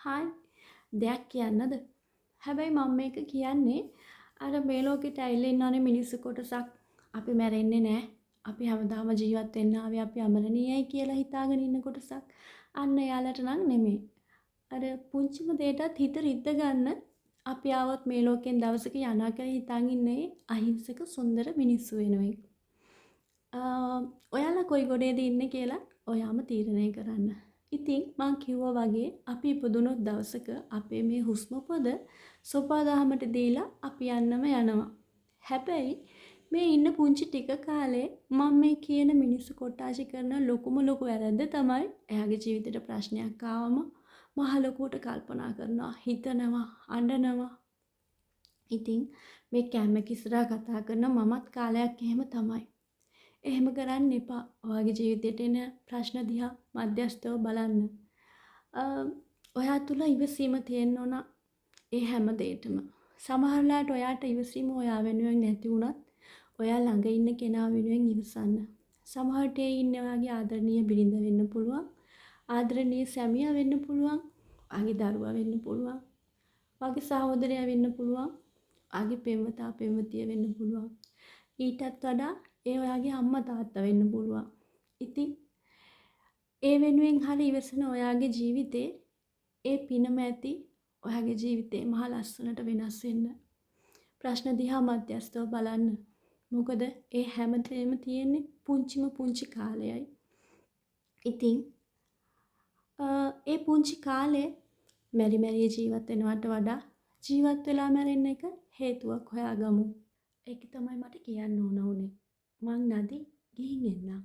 Hi දෙයක් කියන්නද? හැබැයි මම මේක කියන්නේ අර මේ ලෝකෙට ඇවිල්ලා ඉන්නවනේ මිනිස්සු කොටසක් අපි මැරෙන්නේ නැහැ. අපි හැමදාම ජීවත් වෙන්න ආවේ අපි අමරණීයයි කියලා හිතාගෙන ඉන්න කොටසක්. අන්න එයාලට නම් නෙමෙයි. අර පුංචිම දෙයටත් හිත රිද්ද ගන්න අපි ආවොත් මේ ලෝකෙන් දවසක යනවා කියලා හිතන් ඉන්නේ අහිංසක සුන්දර මිනිස්සු වෙනුවෙන්. ඔයාලා කොයි ගොඩේද ඉන්නේ කියලා ඔයාම තීරණය කරන්න. ඉතින් මං කිව්වා වගේ අපි ඉපදුනොත් දවසක අපේ මේ හුස්ම පොද සෝපාදහමට දීලා අපි යන්නම යනවා. හැබැයි මේ ඉන්න පුංචි ටික කාලේ මම මේ කියන මිනිස්සු කොට්ටාශි කරන ලොකුම ලොකු වැරද්ද තමයි එයාගේ ජීවිතේට ප්‍රශ්නයක් ආවම මහ ලොකුවට කල්පනා කරනවා, හිතනවා, අඬනවා. ඉතින් මේ කැමක ඉස්සරහා කතා කරන මමත් කාලයක් එහෙම තමයි. එහෙම කරන්න එපා. ඔයාගේ ජීවිතේට එන ප්‍රශ්න දිහා මධ්‍යස්තව බලන්න. ඔයා තුල ඉවසීම තියෙන්න ඕන ඒ හැම දෙයකටම. සමහරලාට ඔයාට ඉවසීම ඔයා වෙනුවෙන් නැති වුණත් ඔයා ළඟ ඉන්න කෙනා වෙනුවෙන් ඉවසන්න. සමහරට ඒ ඉන්න ඔයාගේ ආදරණීය බිරිඳ වෙන්න පුළුවන්. ආදරණීය සැමියා වෙන්න පුළුවන්. ඔයාගේ දරුවා වෙන්න පුළුවන්. ඔයාගේ සහෝදරයා වෙන්න පුළුවන්. ඔයාගේ පෙම්වතා පෙම්වතිය වෙන්න පුළුවන්. ඊටත් වඩා ඒ ඔයාගේ අම්මා තාත්තා වෙන්න පුළුවන්. ඉතින් ඒ වෙනුවෙන් හරි ඉවසන ඔයාගේ ජීවිතේ ඒ පිනම ඇති ඔයාගේ ජීවිතේ මහ ලස්සනට වෙනස් වෙන්න. ප්‍රශ්න දිහා මධ්‍යස්තව බලන්න. මොකද ඒ හැමතෙම තියෙන්නේ පුංචිම පුංචි කාලයයි. ඉතින් ඒ පුංචි කාලේ මෙරි ජීවත් වෙනවට වඩා ජීවත් වෙලා මැරෙන්න එක හේතුවක් හොයාගමු. ඒක තමයි මට කියන්න ඕන උනේ. මං නදී ගිහින් එන්නම්.